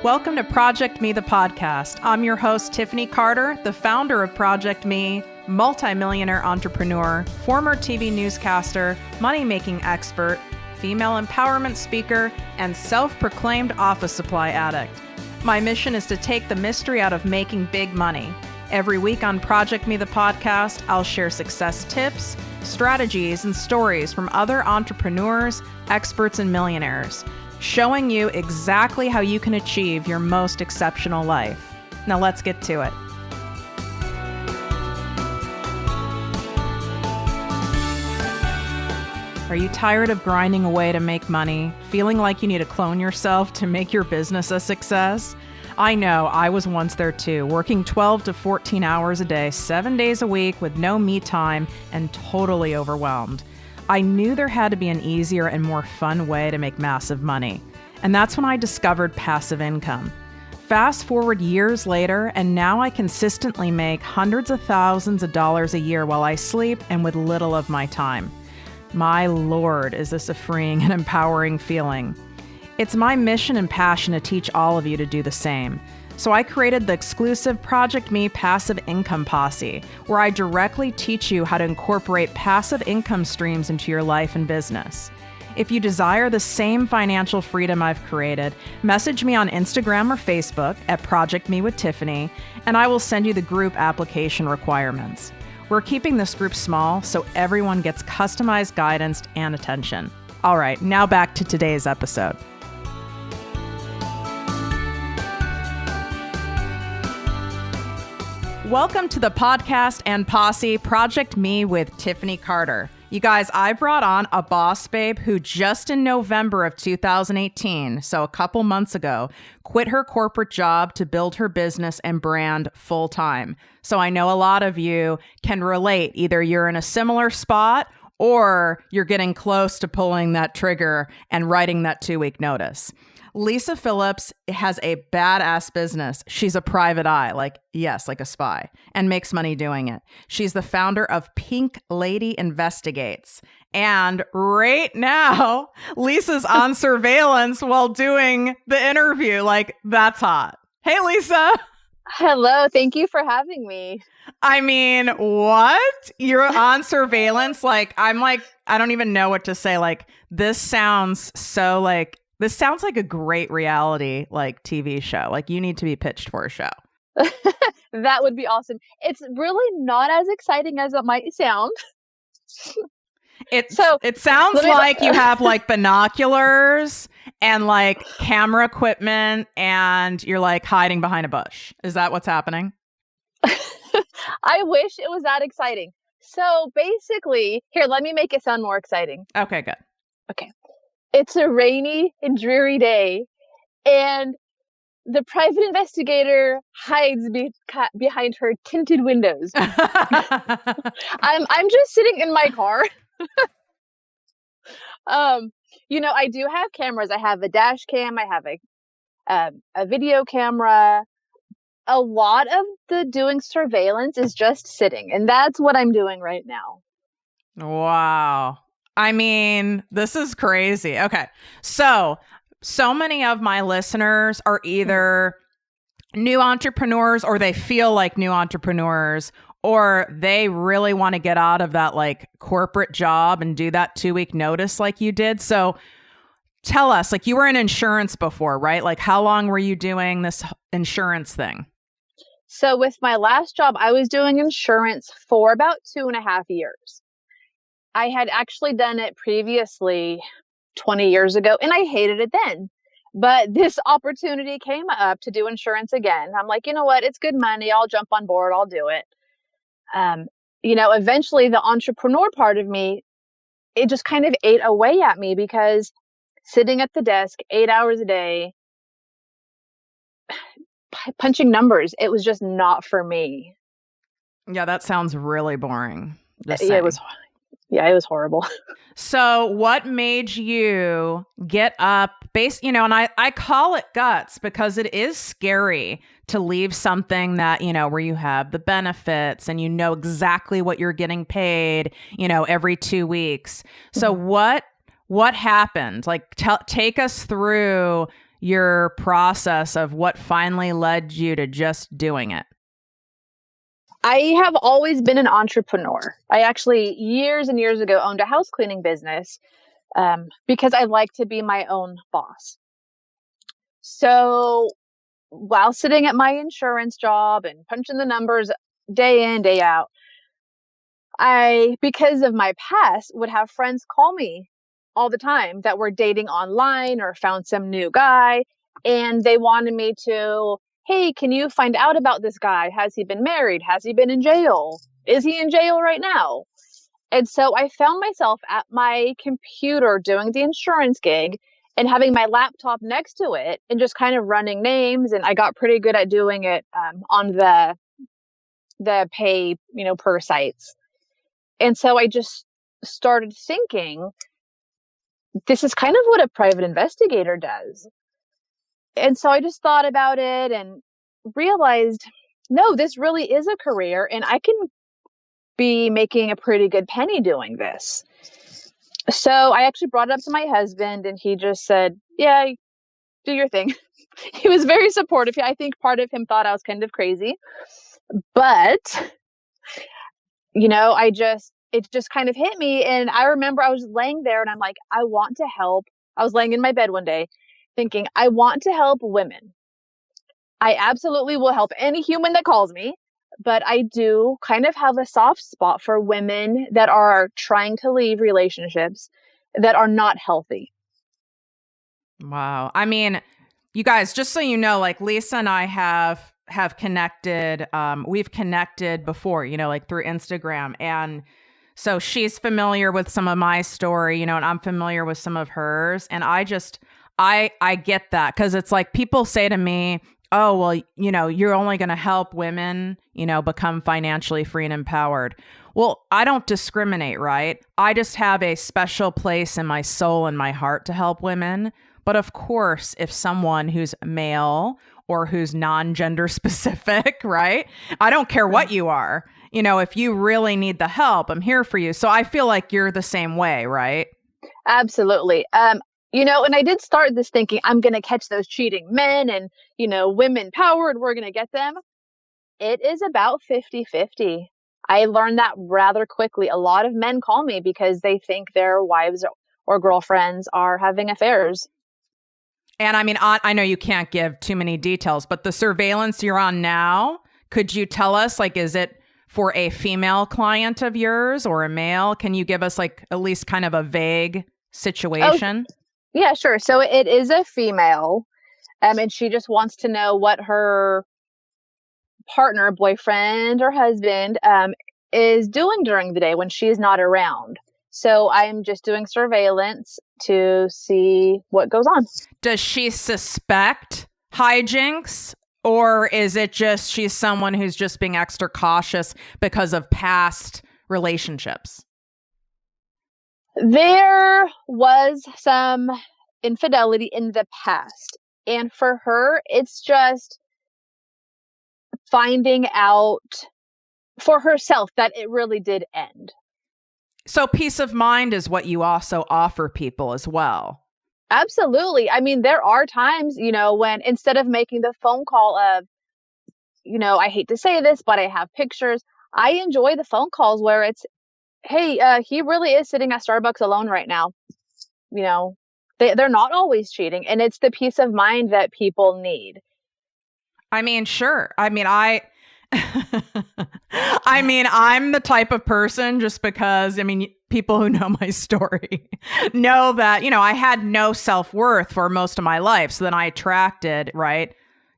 Welcome to ProjectME, the podcast. I'm your host, Tiffany Carter, the founder of ProjectME, multimillionaire entrepreneur, former TV newscaster, money-making expert, female empowerment speaker, and self-proclaimed office supply addict. My mission is to take the mystery out of making big money. Every week on ProjectME, the podcast, I'll share success tips, strategies, and stories from other entrepreneurs, experts, and millionaires, showing you exactly how you can achieve your most exceptional life. Now let's get to it. Are you tired of grinding away to make money, feeling like you need to clone yourself to make your business a success? I know, I was once there too, working 12 to 14 hours a day, 7 days a week with no me time and totally overwhelmed. I knew there had to be an easier and more fun way to make massive money. And that's when I discovered passive income. Fast forward years later, and now I consistently make hundreds of thousands of dollars a year while I sleep and with little of my time. My Lord, is this a freeing and empowering feeling. It's my mission and passion to teach all of you to do the same. So I created the exclusive ProjectME Passive Income Posse, where I directly teach you how to incorporate passive income streams into your life and business. If you desire the same financial freedom I've created, message me on Instagram or Facebook at ProjectME with Tiffany, and I will send you the group application requirements. We're keeping this group small so everyone gets customized guidance and attention. All right, now back to today's episode. Welcome to the podcast and posse, ProjectME with Tiffany Carter. You guys, I brought on a boss babe who just in November of 2018, so a couple months ago, quit her corporate job to build her business and brand full time. So I know a lot of you can relate. Either you're in a similar spot or you're getting close to pulling that trigger and writing that 2-week notice. Lisa Phillips has a badass business. She's a private eye, like a spy, and makes money doing it. She's the founder of Pink Lady Investigates. And right now, Lisa's on surveillance while doing the interview. Like, that's hot. Hey, Lisa. Hello. Thank you for having me. I mean, what? You're on surveillance? I don't even know what to say. This sounds like a great reality, TV show. You need to be pitched for a show. That would be awesome. It's really not as exciting as it might sound. It sounds like you have binoculars and camera equipment and you're hiding behind a bush. Is that what's happening? I wish it was that exciting. So basically, here, let me make it sound more exciting. Okay, good. Okay. It's a rainy and dreary day, and the private investigator hides behind her tinted windows. I'm just sitting in my car. I do have cameras. I have a dash cam. I have a video camera. A lot of the doing surveillance is just sitting, and that's what I'm doing right now. Wow. I mean, this is crazy. Okay. So many of my listeners are either new entrepreneurs or they feel like new entrepreneurs, or they really want to get out of that corporate job and do that 2-week notice like you did. So tell us, you were in insurance before, right? How long were you doing this insurance thing? So with my last job, I was doing insurance for about 2.5 years. I had actually done it previously 20 years ago, and I hated it then. But this opportunity came up to do insurance again. I'm like, you know what? It's good money. I'll jump on board. I'll do it. Eventually the entrepreneur part of me, it just kind of ate away at me because sitting at the desk 8 hours a day, punching numbers, it was just not for me. Yeah, that sounds really boring. Yeah, it was horrible. So what made you get up and I call it guts because it is scary to leave something that, where you have the benefits and exactly what you're getting paid, every 2 weeks. So what happened? Take us through your process of what finally led you to just doing it. I have always been an entrepreneur. I actually, years and years ago, owned a house cleaning business because I like to be my own boss. So while sitting at my insurance job and punching the numbers day in, day out, I, because of my past, would have friends call me all the time that were dating online or found some new guy. And they wanted me to, hey, can you find out about this guy? Has he been married? Has he been in jail? Is he in jail right now? And so I found myself at my computer doing the insurance gig and having my laptop next to it and just kind of running names. And I got pretty good at doing it on the pay, per sites. And so I just started thinking, this is kind of what a private investigator does. And so I just thought about it and realized, no, this really is a career and I can be making a pretty good penny doing this. So I actually brought it up to my husband and he just said, yeah, do your thing. He was very supportive. I think part of him thought I was kind of crazy, but it just kind of hit me. And I remember I was laying there and I'm like, I want to help. I was laying in my bed one day thinking, I want to help women. I absolutely will help any human that calls me, but I do kind of have a soft spot for women that are trying to leave relationships that are not healthy. Wow. I mean, you guys, just so you know, like Lisa and I have connected. We've connected before, like through Instagram. And so she's familiar with some of my story, and I'm familiar with some of hers. And I get that because it's like people say to me, oh, well, you're only going to help women, become financially free and empowered. Well, I don't discriminate, right? I just have a special place in my soul and my heart to help women. But of course, if someone who's male or who's non-gender specific, right? I don't care what you are. If you really need the help, I'm here for you. So I feel like you're the same way, right? Absolutely. And I did start this thinking I'm going to catch those cheating men and, women powered, we're going to get them. It is about 50-50. I learned that rather quickly. A lot of men call me because they think their wives or girlfriends are having affairs. And I mean, I know you can't give too many details, but the surveillance you're on now, could you tell us, like, is it for a female client of yours or a male? Can you give us like at least kind of a vague situation? Oh, yeah, sure. So it is a female, and she just wants to know what her partner, boyfriend or husband, is doing during the day when she's not around. So I'm just doing surveillance to see what goes on. Does she suspect hijinks? Or is it just she's someone who's just being extra cautious because of past relationships? There was some infidelity in the past. And for her, it's just finding out for herself that it really did end. So peace of mind is what you also offer people as well. Absolutely. I mean, there are times, when instead of making the phone call of, I hate to say this, but I have pictures. I enjoy the phone calls where it's, hey, he really is sitting at Starbucks alone right now. They're not always cheating. And it's the peace of mind that people need. I mean, sure. I mean, I'm the type of person just because, people who know my story know that, I had no self-worth for most of my life. So then I attracted, right?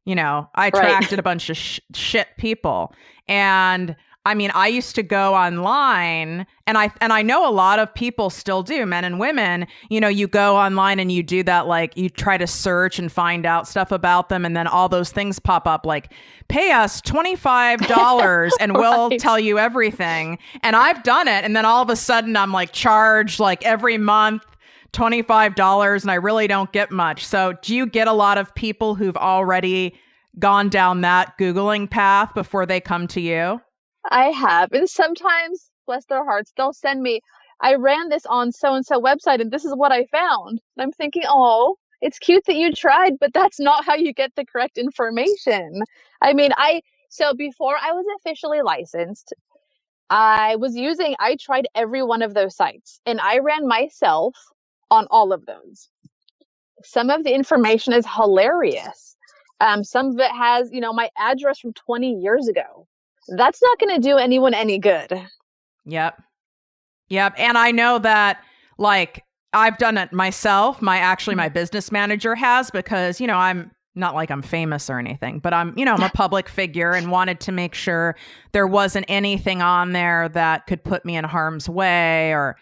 I attracted a bunch of shit people. And I used to go online and I know a lot of people still do, men and women, you go online and you do that, like you try to search and find out stuff about them. And then all those things pop up like, pay us $25 and we'll tell you everything. And I've done it. And then all of a sudden I'm like charged like every month $25 and I really don't get much. So do you get a lot of people who've already gone down that Googling path before they come to you? I have. And sometimes, bless their hearts, they'll send me, I ran this on so-and-so website and this is what I found. And I'm thinking, oh, it's cute that you tried, but that's not how you get the correct information. I mean, so before I was officially licensed, I tried every one of those sites and I ran myself on all of those. Some of the information is hilarious. Some of it has, my address from 20 years ago. That's not going to do anyone any good. Yep. And I know that, like, I've done it myself. My business manager has, because, I'm not like I'm famous or anything, but I'm a public figure and wanted to make sure there wasn't anything on there that could put me in harm's way or,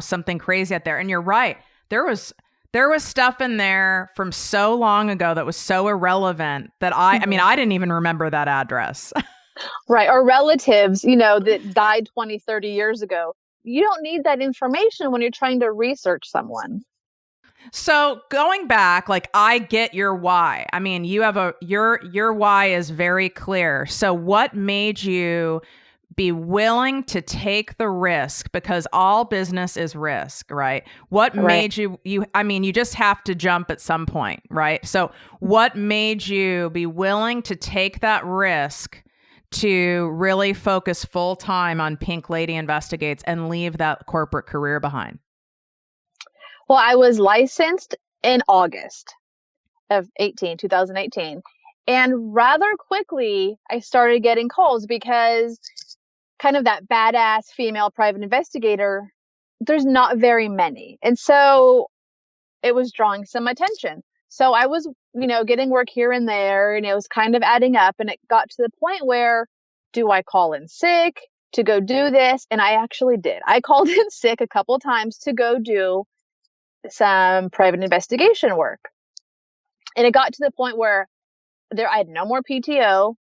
something crazy out there. And you're right. There was stuff in there from so long ago that was so irrelevant that I mean, I didn't even remember that address. Right. Or relatives, that died 20, 30 years ago. You don't need that information when you're trying to research someone. So going back, like, I get your why. I mean, you have your why is very clear. So what made you be willing to take the risk? Because all business is risk, right? What made you just have to jump at some point, right? So what made you be willing to take that risk to really focus full time on Pink Lady Investigates and leave that corporate career behind? Well, I was licensed in August of 2018. And rather quickly, I started getting calls because kind of that badass female private investigator, there's not very many. And so it was drawing some attention. So I was, getting work here and there, and it was kind of adding up. And it got to the point where, do I call in sick to go do this? And I actually did. I called in sick a couple times to go do some private investigation work. And it got to the point where I had no more PTO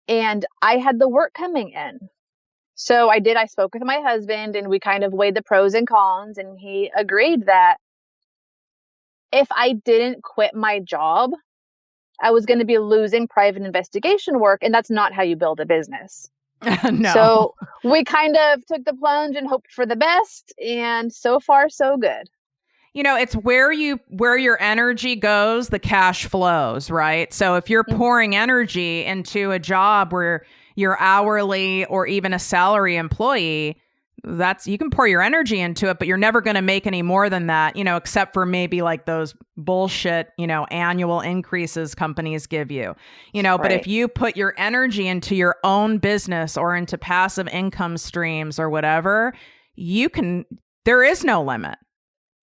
and I had the work coming in. So I spoke with my husband and we kind of weighed the pros and cons, and he agreed that if I didn't quit my job, I was going to be losing private investigation work, and that's not how you build a business. No. So we kind of took the plunge and hoped for the best, and so far so good. It's where your energy goes, the cash flows, right? So if you're pouring energy into a job where you're hourly or even a salary employee, you can pour your energy into it, but you're never going to make any more than that, except for maybe like those bullshit, annual increases companies give you, but if you put your energy into your own business or into passive income streams or whatever, there is no limit.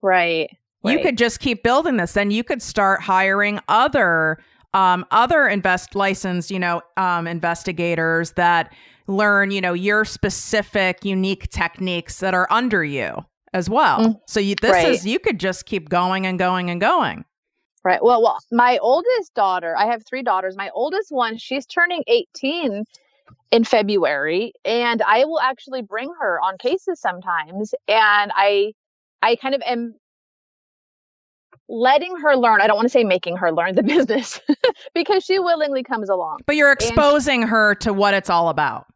Right. You could just keep building this. Then you could start hiring other licensed, investigators that learn, your specific, unique techniques that are under you as well. So you could just keep going and going and going. Right. Well, my oldest daughter, I have 3 daughters. My oldest one, she's turning 18 in February, and I will actually bring her on cases sometimes. And I kind of am letting her learn. I don't want to say making her learn the business because she willingly comes along. But you're exposing her to what it's all about.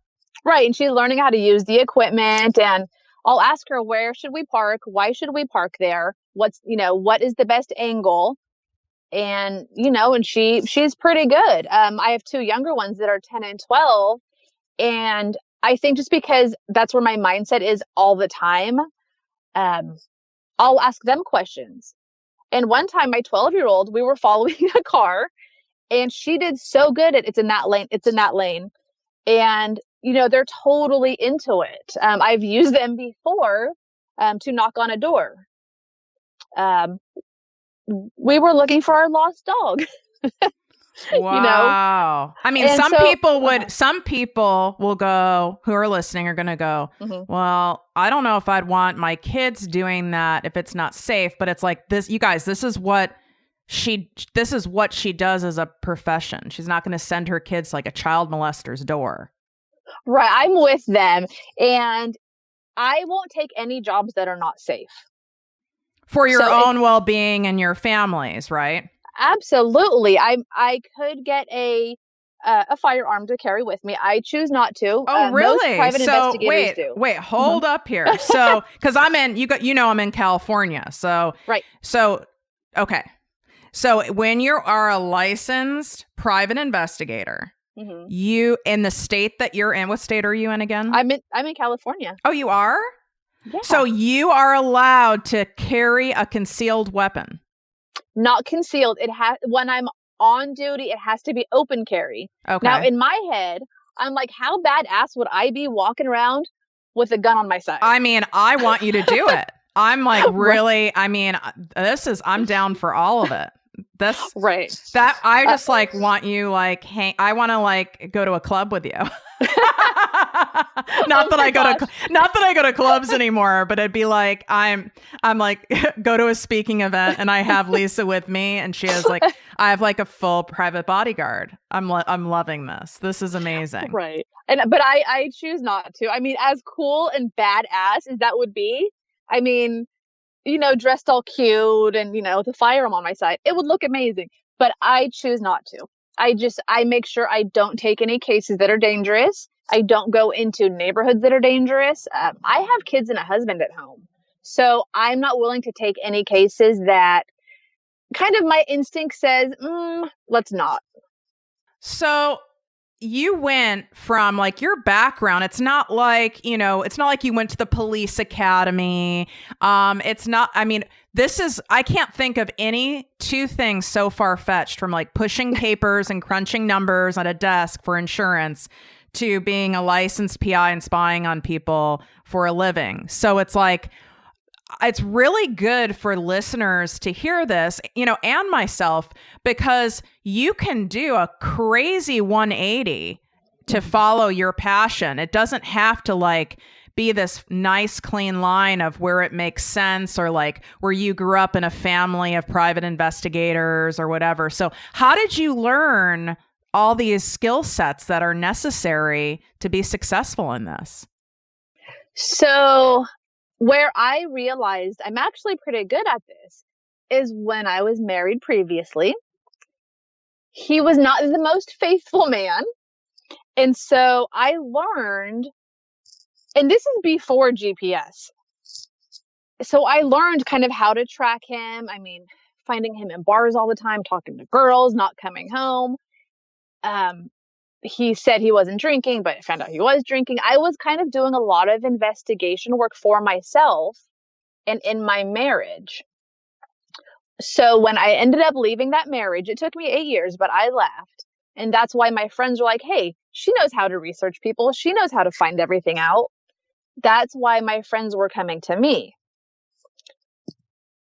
Right. And she's learning how to use the equipment, and I'll ask her, where should we park? Why should we park there? What is the best angle? And, and she's pretty good. I have 2 younger ones that are 10 and 12. And I think just because that's where my mindset is all the time, I'll ask them questions. And one time, my 12-year-old, we were following a car, and she did so good at it's in that lane. And, they're totally into it. I've used them before to knock on a door. We were looking for our lost dog. Wow. I mean, some people will go, who are listening are going to go, well, I don't know if I'd want my kids doing that if it's not safe, but it's like this, you guys, this is what she does as a profession. She's not going to send her kids like a child molester's door. Right. I'm with them, and I won't take any jobs that are not safe. For your own well-being and your family's, right? Absolutely. I could get a firearm to carry with me. I choose not to. Oh, really? Most private investigators do. Wait, hold up here. So, because I'm in California. So, right. So, okay. So when you are a licensed private investigator, you in the state that you're in, what state are you in again? I'm in California. Oh, you are? Yeah. So you are allowed to carry a concealed weapon. Not concealed. When I'm on duty, it has to be open carry. Okay. Now in my head, I'm like, how badass would I be walking around with a gun on my side? I mean, I want you to do it. I'm like, really, I mean, I'm down for all of it. Right. That I just like want you like I want to like go to a club with you. Not that I go to clubs anymore, but it'd be like I'm like go to a speaking event and I have Lisa with me and she has like I have like a full private bodyguard. I'm loving this. This is amazing. Right. But I choose not to. I mean, as cool and badass as that would be, I mean, dressed all cute and, with a firearm on my side, it would look amazing, but I choose not to. I make sure I don't take any cases that are dangerous. I don't go into neighborhoods that are dangerous. I have kids and a husband at home, so I'm not willing to take any cases that kind of my instinct says, let's not. So you went from like your background. It's not like, it's not like you went to the police academy. It's not, I mean, I can't think of any two things so far-fetched from like pushing papers and crunching numbers on a desk for insurance to being a licensed PI and spying on people for a living. So it's like, it's really good for listeners to hear this, and myself, because you can do a crazy 180 to follow your passion. It doesn't have to like be this nice, clean line of where it makes sense or like where you grew up in a family of private investigators or whatever. So how did you learn all these skill sets that are necessary to be successful in this? So where I realized I'm actually pretty good at this is when I was married previously. He was not the most faithful man. And so I learned, and this is before GPS. So I learned kind of how to track him. I mean, finding him in bars all the time, talking to girls, not coming home. He said he wasn't drinking, but I found out he was drinking. I was kind of doing a lot of investigation work for myself and in my marriage. So when I ended up leaving that marriage, it took me 8 years, but I left. And that's why my friends were like, hey, she knows how to research people. She knows how to find everything out. That's why my friends were coming to me.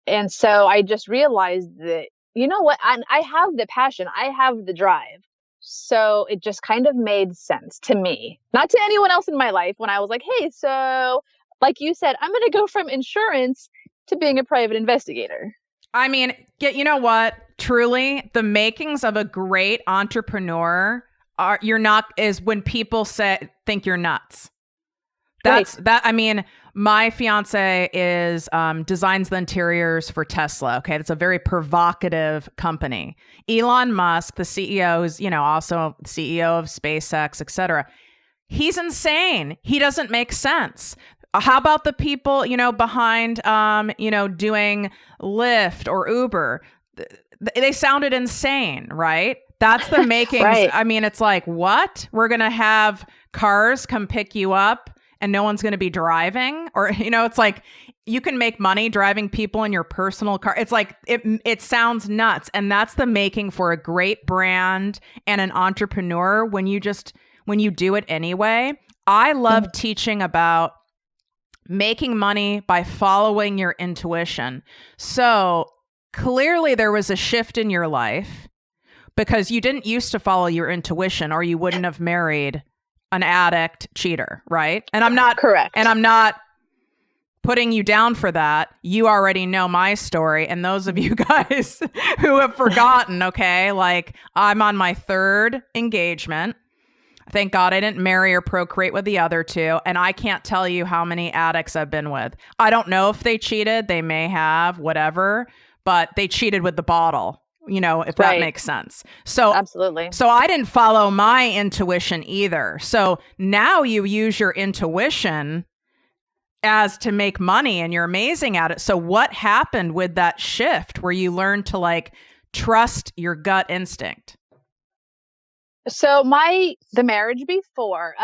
And so I just realized that, you know what? I have the passion. I have the drive. So it just kind of made sense to me, not to anyone else in my life, when I was like, hey, so like you said, I'm going to go from insurance to being a private investigator. I mean, you know what? Truly, the makings of a great entrepreneur is when people think you're nuts. That's right. That. I mean, my fiance designs the interiors for Tesla. Okay. It's a very provocative company. Elon Musk, the CEO, is, also CEO of SpaceX, etc. He's insane. He doesn't make sense. How about the people, behind, doing Lyft or Uber? They sounded insane, right? That's the makings. Right. I mean, it's like, what? We're going to have cars come pick you up and no one's going to be driving? Or, it's like you can make money driving people in your personal car. It's like, it sounds nuts. And that's the making for a great brand and an entrepreneur when you do it anyway. I love teaching about making money by following your intuition. So clearly there was a shift in your life because you didn't used to follow your intuition or you wouldn't have married an addict cheater, right? And I'm not correct. And I'm not putting you down for that. You already know my story. And those of you guys who have forgotten, okay, like I'm on my third engagement. Thank God I didn't marry or procreate with the other two. And I can't tell you how many addicts I've been with. I don't know if they cheated. They may have, whatever, but they cheated with the bottle, if that makes sense. So absolutely. So I didn't follow my intuition either. So now you use your intuition as to make money and you're amazing at it. So what happened with that shift where you learned to like trust your gut instinct? So the marriage before,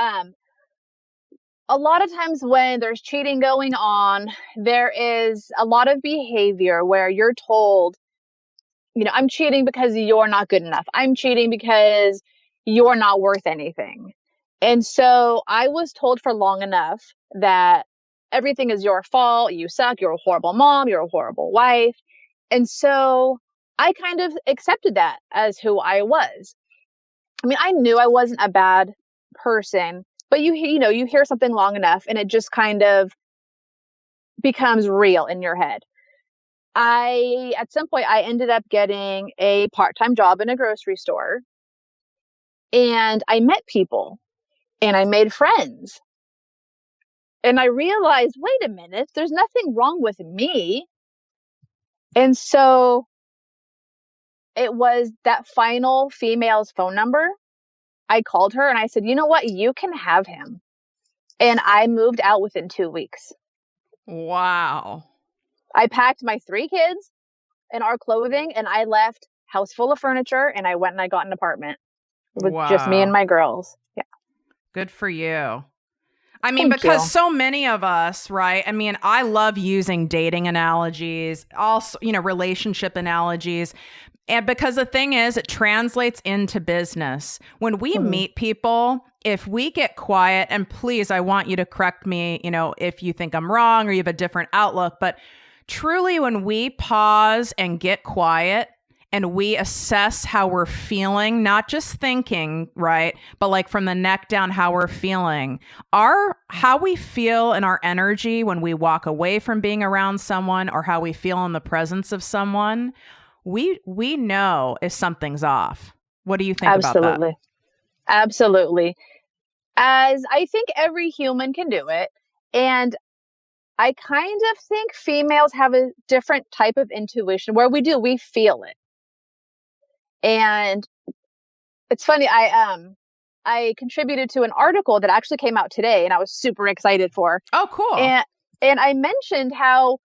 a lot of times when there's cheating going on, there is a lot of behavior where you're told, I'm cheating because you're not good enough. I'm cheating because you're not worth anything. And so I was told for long enough that everything is your fault. You suck. You're a horrible mom. You're a horrible wife. And so I kind of accepted that as who I was. I mean, I knew I wasn't a bad person, but you hear something long enough and it just kind of becomes real in your head. At some point, I ended up getting a part-time job in a grocery store, and I met people and I made friends, and I realized, wait a minute, there's nothing wrong with me. And so it was that final female's phone number. I called her and I said, you know what? You can have him. And I moved out within 2 weeks. Wow. I packed my 3 kids and our clothing, and I left house full of furniture, and I went and I got an apartment with just me and my girls. Yeah. Good for you. I mean, Thank because you. so many of us, right? I mean, I love using dating analogies, also, relationship analogies. And because the thing is, it translates into business. When we meet people, if we get quiet, and please, I want you to correct me, if you think I'm wrong or you have a different outlook, but truly when we pause and get quiet and we assess how we're feeling, not just thinking, right? But like from the neck down, how we're feeling, how we feel in our energy when we walk away from being around someone, or how we feel in the presence of someone, we know if something's off. What do you think about that? Absolutely. As I think every human can do it. And I kind of think females have a different type of intuition where we feel it. And it's funny, I contributed to an article that actually came out today, and I was super excited for. Oh, cool. And I mentioned how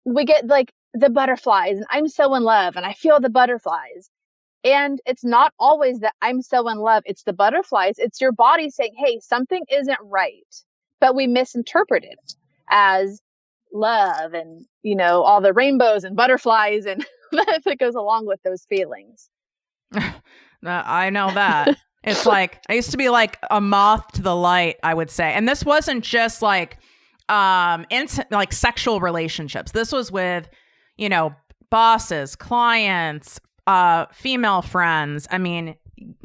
we get like the butterflies, and I'm so in love and I feel the butterflies. And it's not always that I'm so in love. It's the butterflies. It's your body saying, hey, something isn't right. But we misinterpret it as love and, all the rainbows and butterflies and that goes along with those feelings. I know that. It's like, I used to be like a moth to the light, I would say. And this wasn't just like, like sexual relationships. This was with, bosses, clients, female friends. I mean,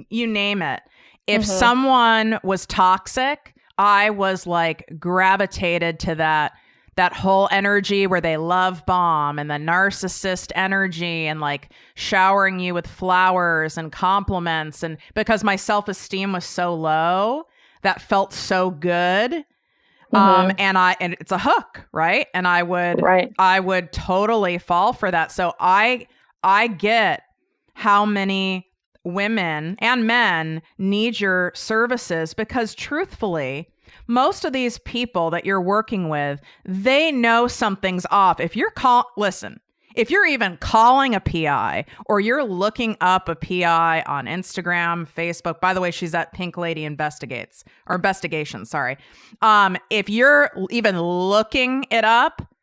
you name it. If someone was toxic, I was like gravitated to that whole energy where they love bomb and the narcissist energy and like showering you with flowers and compliments. And because my self-esteem was so low, that felt so good. And it's a hook, right? And I would totally fall for that. So I get how many women and men need your services, because truthfully, most of these people that you're working with, they know something's off. If you're if you're even calling a PI or you're looking up a PI on Instagram, Facebook, by the way, she's at Pink Lady Investigation, sorry. If you're even looking it up,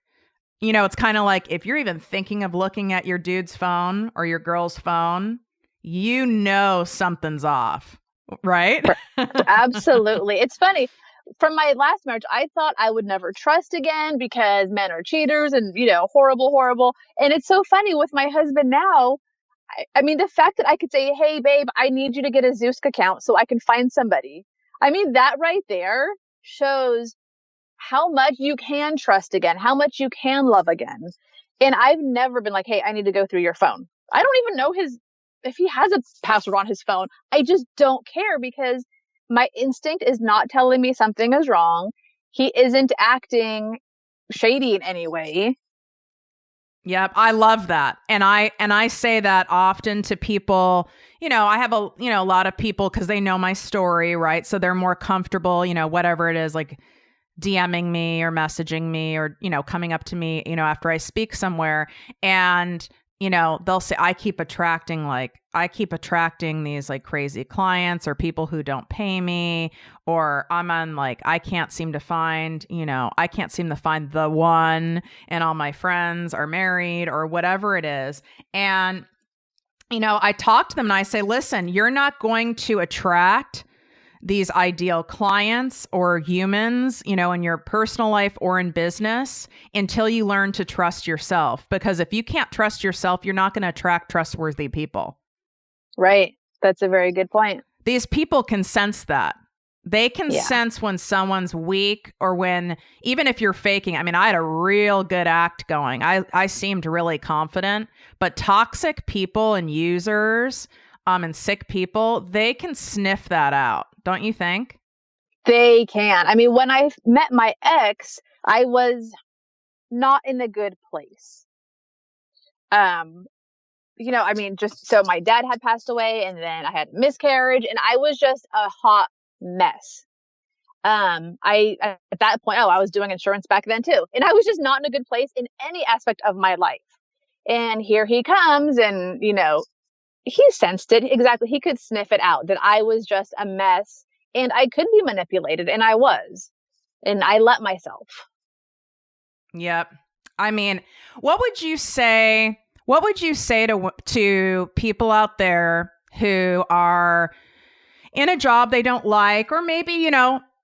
it's kind of like if you're even thinking of looking at your dude's phone or your girl's phone, something's off, right? Absolutely. It's funny. From my last marriage, I thought I would never trust again because men are cheaters and, horrible. And it's so funny with my husband now. I mean, the fact that I could say, hey, babe, I need you to get a Zeus account so I can find somebody. I mean, that right there shows how much you can trust again, how much you can love again. And I've never been like, hey, I need to go through your phone. I don't even know if he has a password on his phone. I just don't care because my instinct is not telling me something is wrong. He isn't acting shady in any way. Yep, I love that. And I say that often to people. I have a lot of people because they know my story, right? So they're more comfortable, whatever it is, like DMing me or messaging me or, coming up to me, after I speak somewhere. And they'll say, I keep attracting these like crazy clients or people who don't pay me, or I'm on like, I can't seem to find the one, and all my friends are married or whatever it is. And, I talk to them and I say, listen, you're not going to attract these ideal clients or humans, in your personal life or in business until you learn to trust yourself. Because if you can't trust yourself, you're not going to attract trustworthy people. Right. That's a very good point. These people can sense that. They can sense when someone's weak, or when, even if you're faking. I mean, I had a real good act going. I seemed really confident, but toxic people and users and sick people, they can sniff that out. Don't you think? They can. I mean, when I met my ex, I was not in a good place. Just so my dad had passed away, and then I had a miscarriage, and I was just a hot mess. At that point, I was doing insurance back then too. And I was just not in a good place in any aspect of my life. And here he comes, and, he sensed it. Exactly. He could sniff it out that I was just a mess and I could be manipulated, and I was, and I let myself. Yep. I mean, what would you say to people out there who are in a job they don't like, or maybe,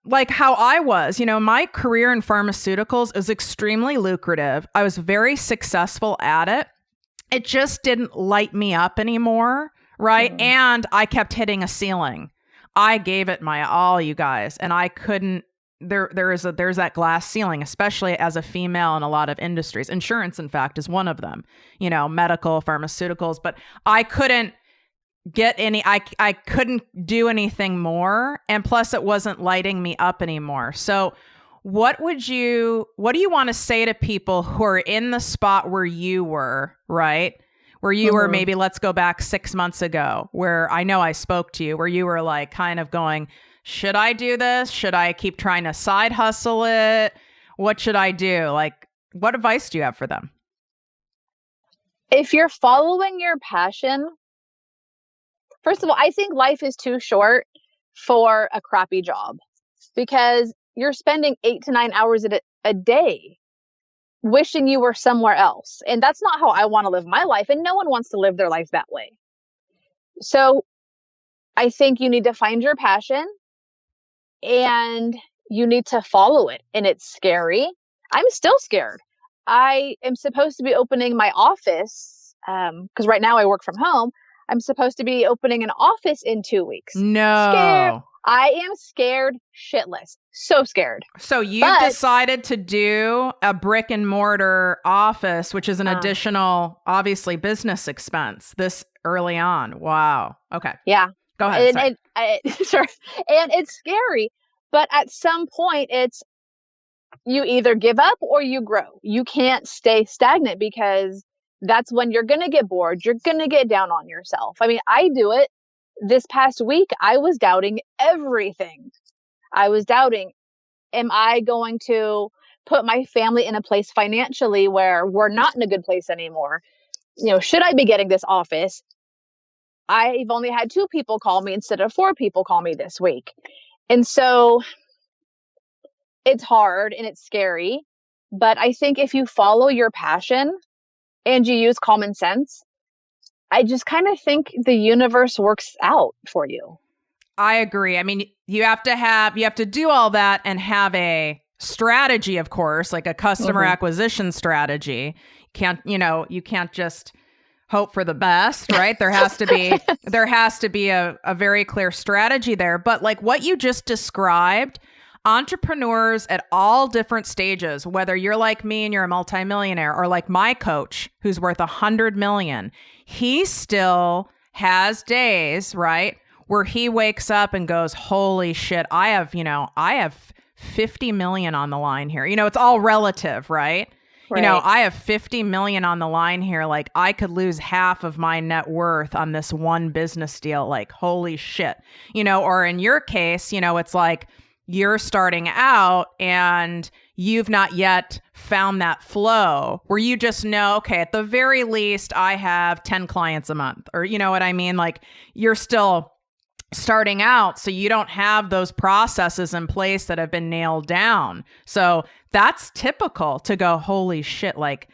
like how I was, my career in pharmaceuticals is extremely lucrative. I was very successful at it. It just didn't light me up anymore, right? Mm. And I kept hitting a ceiling. I gave it my all, you guys, and I couldn't. There's that glass ceiling, especially as a female in a lot of industries. Insurance, in fact, is one of them. Medical, pharmaceuticals, but I couldn't get any. I couldn't do anything more, and plus, it wasn't lighting me up anymore. So, what do you want to say to people who are in the spot where you were, right? Where you were, maybe let's go back 6 months ago, where I know I spoke to you, where you were like kind of going, should I do this? Should I keep trying to side hustle it? What should I do? Like, what advice do you have for them? If you're following your passion, first of all, I think life is too short for a crappy job, because you're spending 8 to 9 hours a day wishing you were somewhere else. And that's not how I want to live my life. And no one wants to live their life that way. So I think you need to find your passion and you need to follow it. And it's scary. I'm still scared. I am supposed to be opening my office because right now I work from home. I'm supposed to be opening an office in 2 weeks. No. Scared. I am scared shitless. So scared. So you've decided to do a brick and mortar office, which is an additional, obviously, business expense this early on. Wow. Okay. Yeah. Go ahead. Sorry. And it's scary. But at some point, it's you either give up or you grow. You can't stay stagnant, because that's when you're going to get bored. You're going to get down on yourself. I mean, I do it. This past week, I was doubting everything. I was doubting, am I going to put my family in a place financially where we're not in a good place anymore? Should I be getting this office? I've only had 2 people call me instead of 4 people call me this week. And so it's hard and it's scary. But I think if you follow your passion and you use common sense, I just kind of think the universe works out for you. I agree. I mean, you have to do all that and have a strategy, of course, like a customer acquisition strategy. You can't just hope for the best, right? There has to be a very clear strategy there. But like what you just described, entrepreneurs at all different stages, whether you're like me and you're a multimillionaire, or like my coach who's worth $100 million, he still has days, right, where he wakes up and goes, holy shit, I have 50 million on the line here. It's all relative, right? I have 50 million on the line here. Like, I could lose half of my net worth on this one business deal. Like, holy shit. Or in your case, it's like, you're starting out and you've not yet found that flow where you just know, okay, at the very least, I have 10 clients a month, or you know what I mean? Like you're still starting out, so you don't have those processes in place that have been nailed down. So that's typical to go, holy shit, like,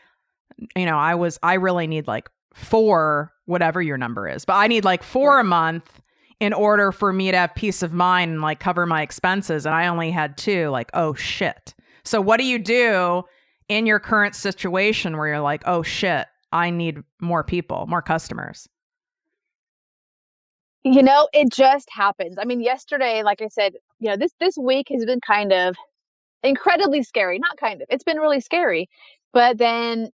you know, I really need like 4, whatever your number is, but I need like 4 a month in order for me to have peace of mind and like cover my expenses. And I only had 2, like, oh shit. So what do you do in your current situation where you're like, oh shit, I need more people, more customers? You know, it just happens. I mean, yesterday, like I said, you know, this week has been kind of incredibly scary. Not kind of, it's been really scary. But then,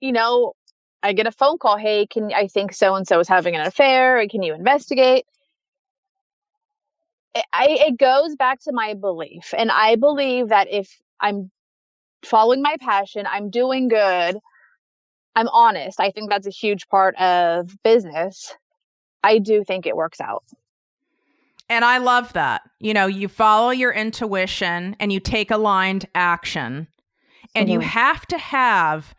you know, I get a phone call. Hey, I think so and so is having an affair. Can you investigate? It goes back to my belief. And I believe that if I'm following my passion, I'm doing good, I'm honest. I think that's a huge part of business. I do think it works out. And I love that. You know, you follow your intuition and you take aligned action. And you have to have,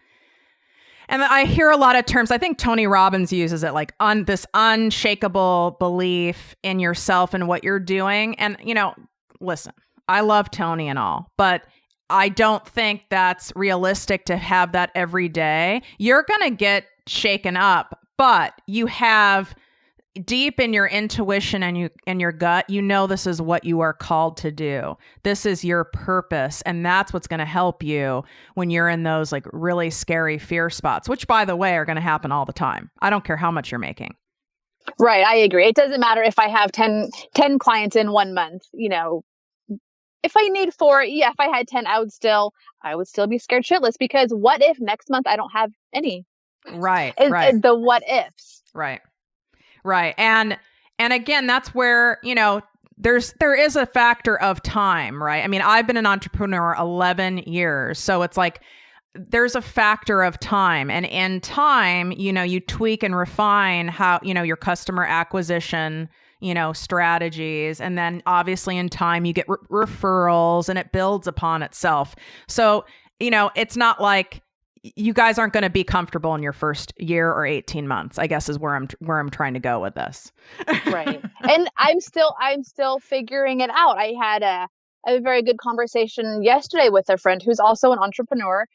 and I hear a lot of terms, I think Tony Robbins uses it, like this unshakable belief in yourself and what you're doing. And, you know, listen, I love Tony and all, but I don't think that's realistic to have that every day. You're going to get shaken up, but you have deep in your intuition and your gut, you know this is what you are called to do. This is your purpose, and that's what's going to help you when you're in those like really scary fear spots, which by the way are going to happen all the time. I don't care how much you're making. Right, I agree. It doesn't matter if I have 10 clients in 1 month, you know. If I need 4, yeah, if I had 10, I would still be scared shitless, because what if next month I don't have any? Right. And the what ifs. Right. And again, that's where, you know, there is a factor of time, right? I mean, I've been an entrepreneur 11 years. So it's like, there's a factor of time, and in time, you know, you tweak and refine how, you know, your customer acquisition, you know, strategies. And then obviously in time you get referrals and it builds upon itself. So, you know, it's not like you guys aren't going to be comfortable in your first year or 18 months, I guess is where I'm trying to go with this. Right. And I'm still figuring it out. I had a very good conversation yesterday with a friend who's also an entrepreneur.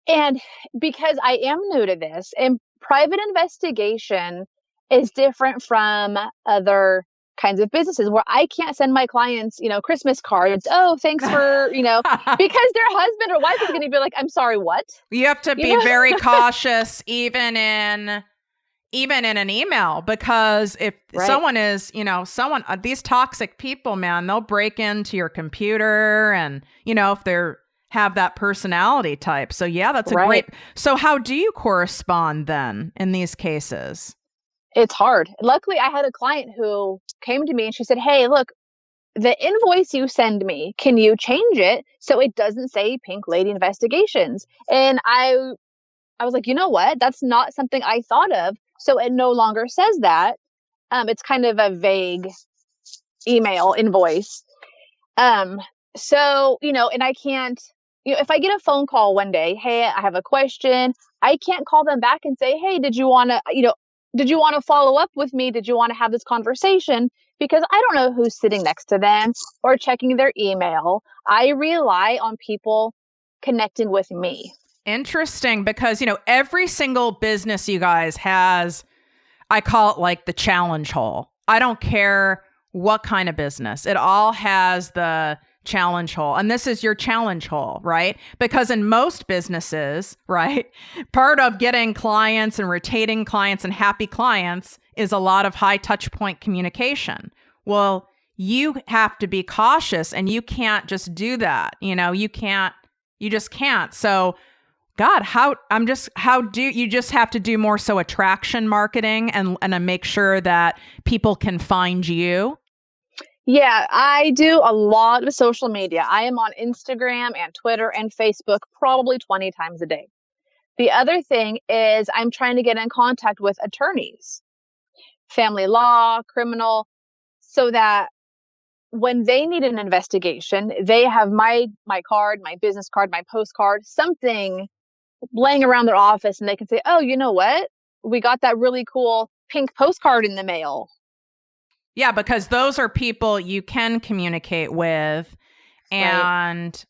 And because I am new to this, and private investigation is different from other kinds of businesses where I can't send my clients, you know, Christmas cards. Oh, thanks for, you know, because their husband or wife is going to be like, I'm sorry, what? You have to be very cautious, even in an email, because if someone is, you know, these toxic people, man, they'll break into your computer, and, you know, if they're have that personality type. So yeah, that's a great. So how do you correspond then in these cases? It's hard. Luckily, I had a client who came to me and she said, hey, look, the invoice you send me, can you change it so it doesn't say Pink Lady Investigations? And I was like, you know what? That's not something I thought of. So it no longer says that. It's kind of a vague email invoice. So, you know, and I can't, you know, if I get a phone call one day, hey, I have a question, I can't call them back and say, hey, did you want to follow up with me? Did you want to have this conversation? Because I don't know who's sitting next to them or checking their email. I rely on people connecting with me. Interesting, because, you know, every single business you guys has, I call it like the challenge hole. I don't care what kind of business. It all has the challenge hole. And this is your challenge hole, right? Because in most businesses, right, part of getting clients and retaining clients and happy clients is a lot of high touch point communication. Well, you have to be cautious, and you can't just do that. You know, you just can't. So God, you just have to do more so attraction marketing and make sure that people can find you? Yeah, I do a lot of social media. I am on Instagram and Twitter and Facebook probably 20 times a day. The other thing is I'm trying to get in contact with attorneys, family law, criminal, so that when they need an investigation, they have my card, my business card, my postcard, something laying around their office, and they can say, oh, you know what? We got that really cool pink postcard in the mail. Yeah, because those are people you can communicate with, and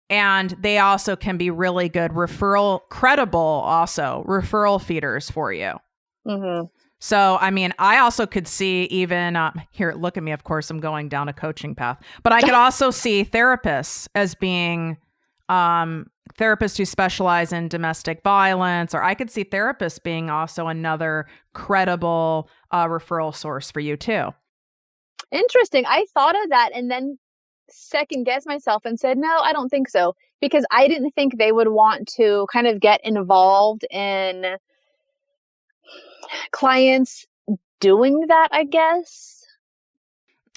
they also can be really good credible referral feeders for you. Mm-hmm. So, I mean, I also could see even here, look at me. Of course, I'm going down a coaching path, but I could also see therapists as being therapists who specialize in domestic violence, or I could see therapists being also another credible referral source for you too. Interesting. I thought of that and then second guessed myself and said, no, I don't think so, because I didn't think they would want to kind of get involved in clients doing that, I guess.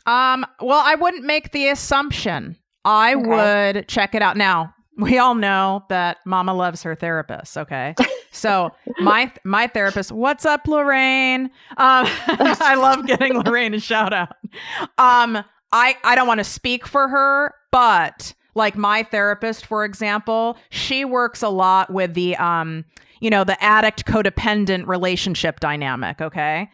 Well, I wouldn't make the assumption. I would check it out. Now, we all know that Mama loves her therapist. Okay. So my therapist, what's up, Lorraine? I love getting Lorraine a shout out. I don't want to speak for her, but like my therapist, for example, she works a lot with the, the addict codependent relationship dynamic. Okay.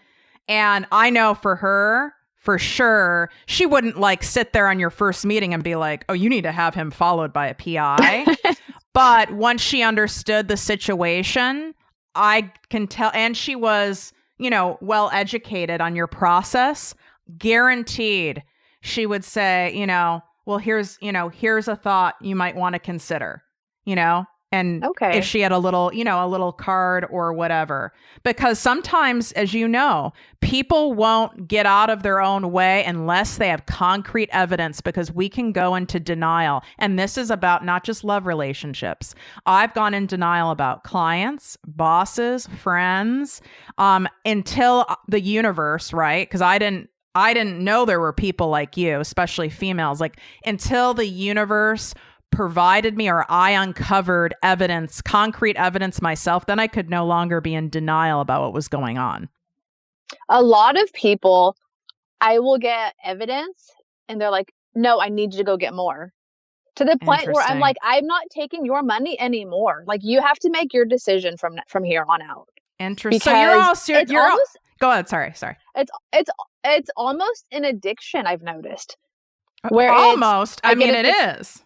And I know for her, for sure, she wouldn't like sit there on your first meeting and be like, oh, you need to have him followed by a PI. But once she understood the situation, I can tell, and she was, well educated on your process, guaranteed she would say, well, here's a thought you might want to consider, and if she had a little card or whatever, because sometimes, as you know, people won't get out of their own way unless they have concrete evidence, because we can go into denial. And this is about not just love relationships. I've gone in denial about clients, bosses, friends, until the universe, right? Because I didn't know there were people like you, especially females, like until the universe provided me or I uncovered evidence, concrete evidence myself, then I could no longer be in denial about what was going on. A lot of people, I will get evidence and they're like, no, I need you to go get more. To the point where I'm like, I'm not taking your money anymore. Like, you have to make your decision from here on out. Interesting. So you're almost, go ahead. Sorry. It's almost an addiction, I've noticed. Where almost, I mean, it is.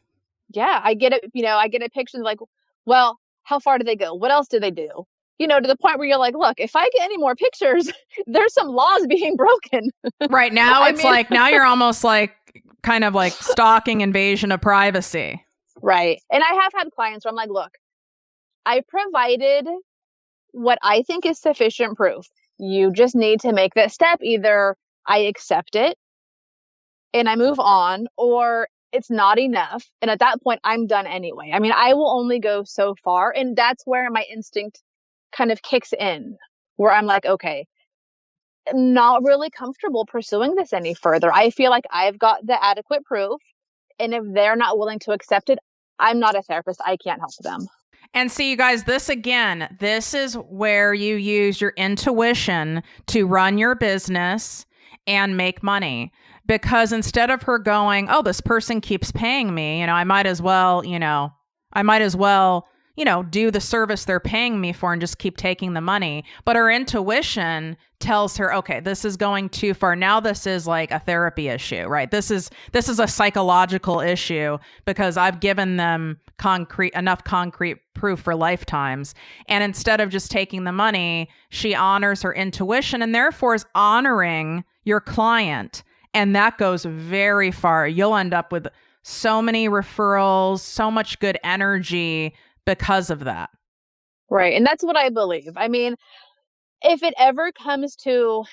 Yeah, I get it. I get a picture like, well, how far do they go? What else do they do? To the point where you're like, look, if I get any more pictures, there's some laws being broken. Right now, now you're almost like kind of like stalking, invasion of privacy. Right. And I have had clients where I'm like, look, I provided what I think is sufficient proof. You just need to make that step. Either I accept it and I move on, or it's not enough. And at that point, I'm done anyway. I mean, I will only go so far. And that's where my instinct kind of kicks in, where I'm like, okay, I'm not really comfortable pursuing this any further. I feel like I've got the adequate proof. And if they're not willing to accept it, I'm not a therapist. I can't help them. And see, you guys, this is where you use your intuition to run your business and make money. Because instead of her going, oh, this person keeps paying me, I might as well, do the service they're paying me for and just keep taking the money. But her intuition tells her, okay, this is going too far. Now this is like a therapy issue, right? This is a psychological issue because I've given them enough concrete proof for lifetimes. And instead of just taking the money, she honors her intuition and therefore is honoring your client. And that goes very far. You'll end up with so many referrals, so much good energy because of that. Right. And that's what I believe. I mean, if it ever comes to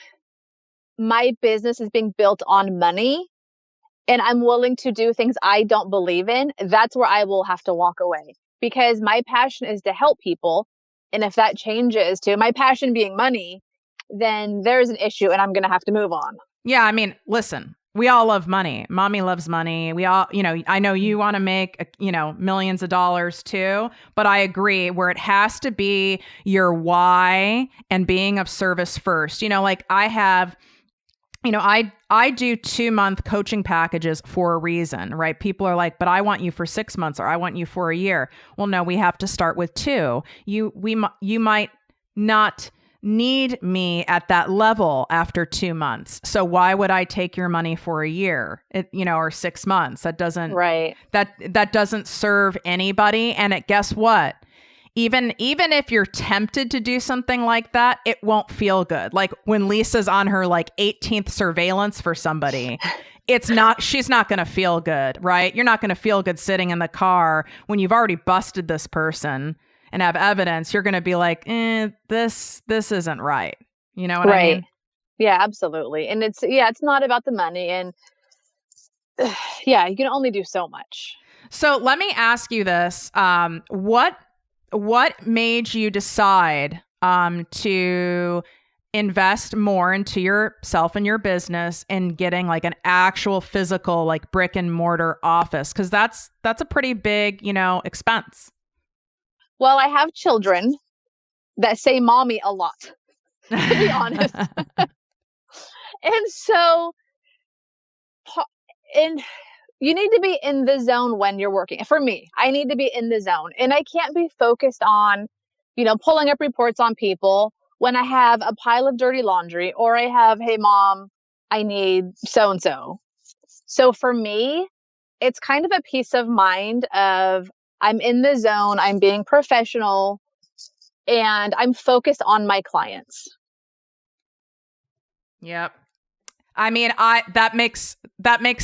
my business is being built on money and I'm willing to do things I don't believe in, that's where I will have to walk away, because my passion is to help people. And if that changes to my passion being money, then there's an issue and I'm going to have to move on. Yeah, I mean, listen, we all love money. Mommy loves money. We all, I know you want to make, millions of dollars too, but I agree where it has to be your why and being of service first. Like I have, I do 2-month coaching packages for a reason, right? People are like, but I want you for 6 months or I want you for a year. Well, no, we have to start with 2. You might not need me at that level after 2 months. So why would I take your money for a year, or 6 months? That doesn't, Right. that doesn't serve anybody. And guess what? Even if you're tempted to do something like that, it won't feel good. Like when Lisa's on her 18th surveillance for somebody, she's not going to feel good, right? You're not going to feel good sitting in the car when you've already busted this person and have evidence. You're going to be like, this isn't right. You know what I mean? Yeah, absolutely. And it's not about the money. And you can only do so much. So let me ask you this. What made you decide to invest more into yourself and your business and getting an actual physical brick and mortar office? Because that's a pretty big, expense. Well, I have children that say mommy a lot, to be honest. And so, you need to be in the zone when you're working. For me, I need to be in the zone, and I can't be focused on, pulling up reports on people when I have a pile of dirty laundry or I have, hey mom, I need so-and-so. So for me, it's kind of a peace of mind of I'm in the zone, I'm being professional, and I'm focused on my clients. Yep. I mean, that makes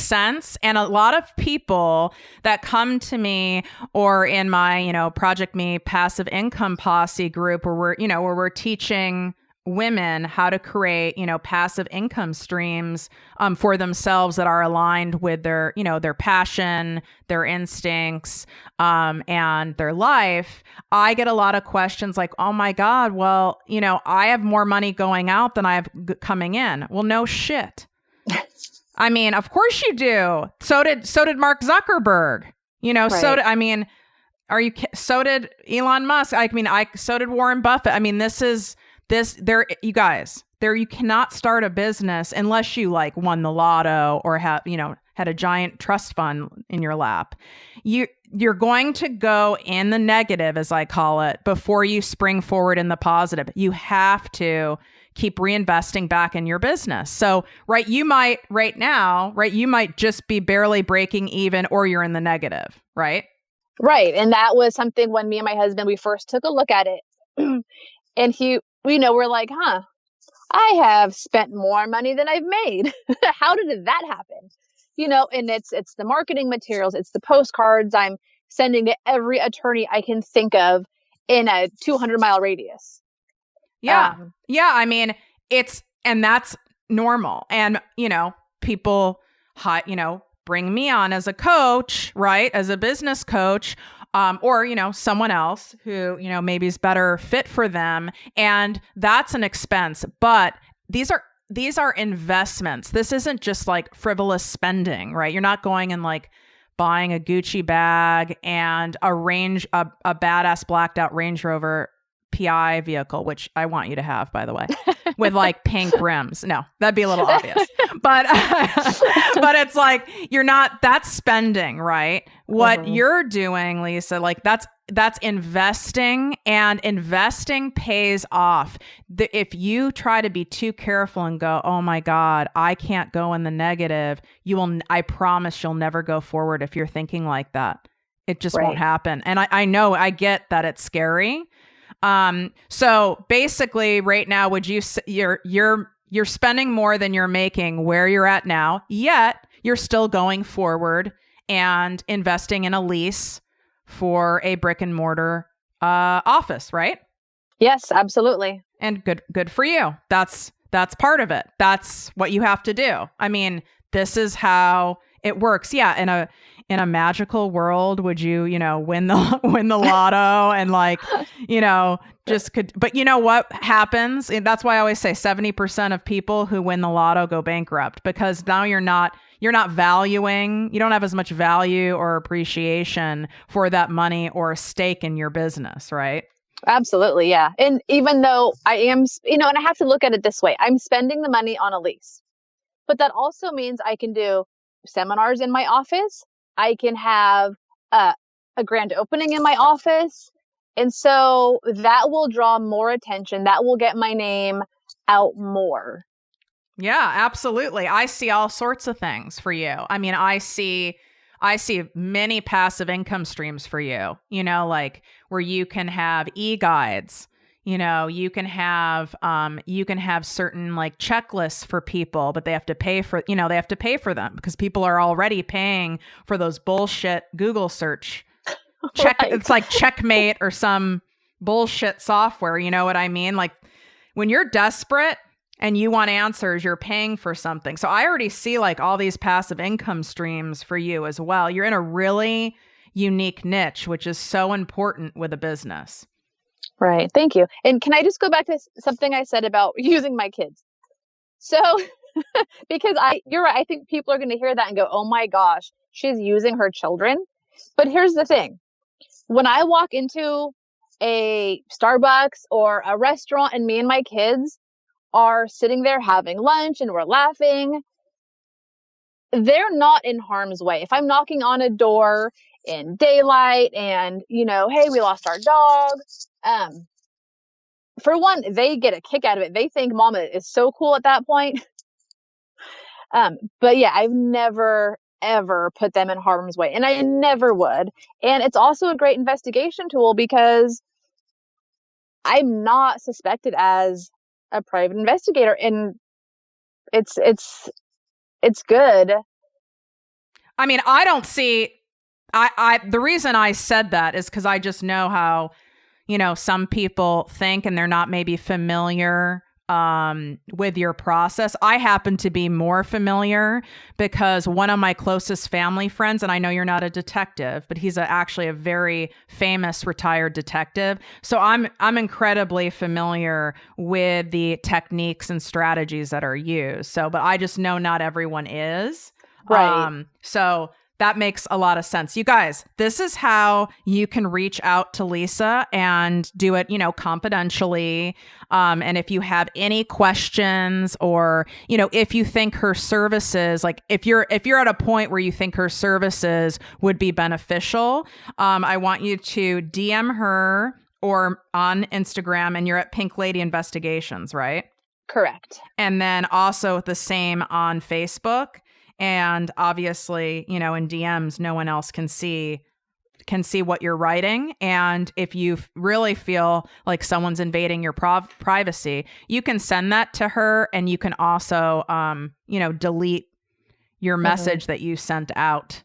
sense. And a lot of people that come to me or in my, ProjectME passive income posse group where we're teaching women how to create, passive income streams for themselves that are aligned with their, their passion, their instincts, and their life. I get a lot of questions like, oh my God, well, I have more money going out than I have coming in. Well, no shit. I mean, of course you do. So did Mark Zuckerberg, right. So did Elon Musk. So did Warren Buffett. I mean, you guys, you cannot start a business unless you won the lotto or had a giant trust fund in your lap. You're going to go in the negative, as I call it, before you spring forward in the positive. You have to keep reinvesting back in your business. So, you might just be barely breaking even or you're in the negative, right? Right. And that was something when me and my husband, we first took a look at it and we're like, I have spent more money than I've made. How did that happen? And it's the marketing materials, it's the postcards I'm sending to every attorney I can think of in a 200-mile radius. Yeah. I mean, and that's normal. And, people, bring me on as a coach, right? As a business coach, or, someone else who, maybe is better fit for them. And that's an expense, but these are investments. This isn't just frivolous spending, right? You're not going and buying a Gucci bag and a badass blacked out Range Rover PI vehicle, which I want you to have, by the way, with pink rims. No, that'd be a little obvious, but it's that's spending, right? What you're doing, Lisa, that's investing, and investing pays off. If you try to be too careful and go, oh my God, I can't go in the negative, I promise you'll never go forward if you're thinking like that. It just won't happen. And I know, I get that it's scary. So basically right now, you're spending more than you're making where you're at now, yet you're still going forward and investing in a lease for a brick and mortar, office, right? Yes, absolutely. And good for you. That's part of it. That's what you have to do. I mean, this is how it works. Yeah. In a magical world, would you, win the lotto and but you know what happens? And that's why I always say 70% of people who win the lotto go bankrupt, because now you're not valuing, you don't have as much value or appreciation for that money or stake in your business, right? Absolutely. Yeah. And even though I am, and I have to look at it this way, I'm spending the money on a lease. but that also means I can do seminars in my office. I can have a grand opening in my office. And so that will draw more attention. That will get my name out more. Yeah, absolutely. I see all sorts of things for you. I mean, I see many passive income streams for you, like where you can have e-guides, you can have certain like checklists for people, but they have to pay for, them because people are already paying for those bullshit Google search check. Right. It's like Checkmate or some bullshit software. You know what I mean? Like when you're desperate and you want answers, you're paying for something. So I already see like all these passive income streams for you as well. You're in a really unique niche, which is so important with a business. Right. Thank you. And can I just go back to something I said about using my kids? So, because you're right. I think people are going to hear that and go, oh my gosh, she's using her children. But here's the thing. When I walk into a Starbucks or a restaurant and me and my kids are sitting there having lunch and we're laughing, they're not in harm's way. If I'm knocking on a door in daylight and, hey, we lost our dog. For one, they get a kick out of it. They think mama is so cool at that point. But yeah, I've never, ever put them in harm's way, and I never would. And it's also a great investigation tool because I'm not suspected as a private investigator, and it's good. I mean, I don't see, the reason I said that is because I just know how, some people think and they're not maybe familiar with your process. I happen to be more familiar because one of my closest family friends, and I know you're not a detective, but he's actually a very famous retired detective. So I'm incredibly familiar with the techniques and strategies that are used. So, but I just know not everyone is. Right. So that makes a lot of sense. You guys, this is how you can reach out to Lisa and do it, confidentially. And if you have any questions or, if you think her services, like if you're at a point where you think her services would be beneficial, I want you to DM her or on Instagram, and you're at Pink Lady Investigations, right? Correct. And then also the same on Facebook. And obviously, in DMs, no one else can see what you're writing. And if you really feel like someone's invading your privacy, you can send that to her, and you can also, delete your message that you sent out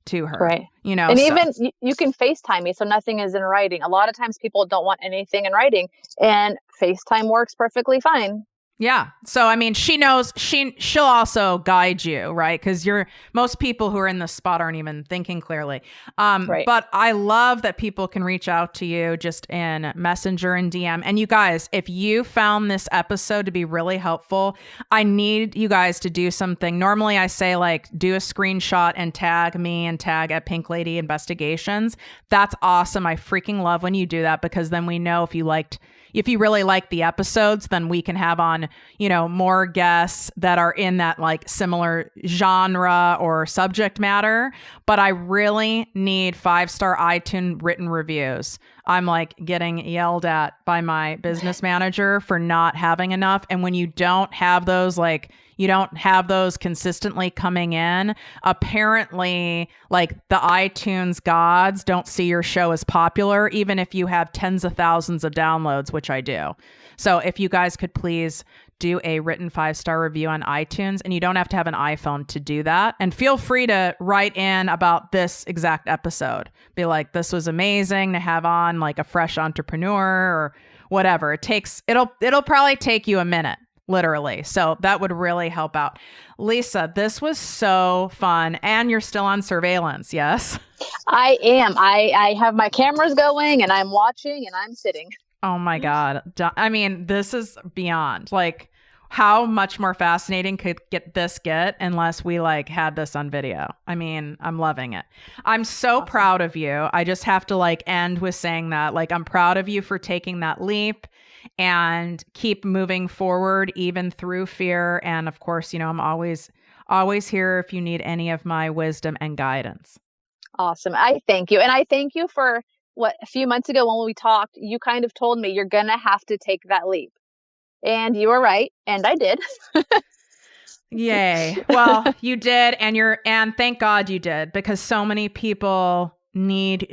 to her. Right. And even you can FaceTime me, so nothing is in writing. A lot of times people don't want anything in writing, and FaceTime works perfectly fine. Yeah. So, I mean, she knows she'll also guide you, right? Because most people who are in this spot aren't even thinking clearly. Right. But I love that people can reach out to you just in Messenger and DM. And you guys, if you found this episode to be really helpful, I need you guys to do something. Normally I say like, do a screenshot and tag me and tag at Pink Lady Investigations. That's awesome. I freaking love when you do that, because then we know if you really like the episodes, then we can have on, more guests that are in that like similar genre or subject matter. But I really need 5-star iTunes written reviews. I'm like getting yelled at by my business manager for not having enough. And when you don't have those, consistently coming in, apparently like the iTunes gods don't see your show as popular, even if you have tens of thousands of downloads, which I do. So if you guys could please do a written 5-star review on iTunes, and you don't have to have an iPhone to do that. And feel free to write in about this exact episode. Be like, this was amazing to have on like a fresh entrepreneur or whatever. It'll probably take you a minute. Literally. So that would really help out. Lisa, this was so fun. And you're still on surveillance, yes? I am. I have my cameras going, and I'm watching, and I'm sitting. Oh my God. I mean, this is beyond. Like, how much more fascinating could get unless we like had this on video? I mean, I'm loving it. I'm so proud of you. I just have to like end with saying that, like, I'm proud of you for taking that leap and keep moving forward even through fear. And of course, you know, I'm always here if you need any of my wisdom and guidance. Awesome. I thank you. And I thank you for a few months ago when we talked, you kind of told me you're going to have to take that leap. And you were right. And I did. Yay. Well, you did. And thank God you did, because so many people need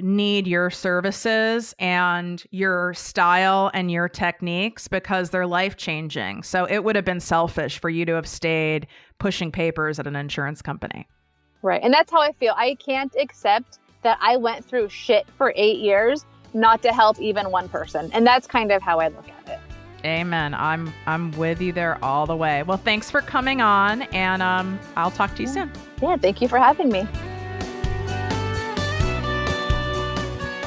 your services and your style and your techniques because they're life changing. So it would have been selfish for you to have stayed pushing papers at an insurance company. Right. And that's how I feel. I can't accept that I went through shit for 8 years not to help even one person. And that's kind of how I look at it. Amen. I'm with you there all the way. Well, thanks for coming on, and I'll talk to you soon. Yeah, thank you for having me.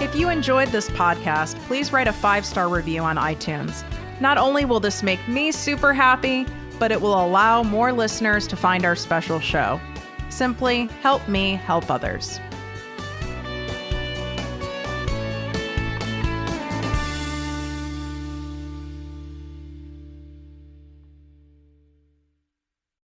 If you enjoyed this podcast, please write a 5-star review on iTunes. Not only will this make me super happy, but it will allow more listeners to find our special show. Simply help me help others.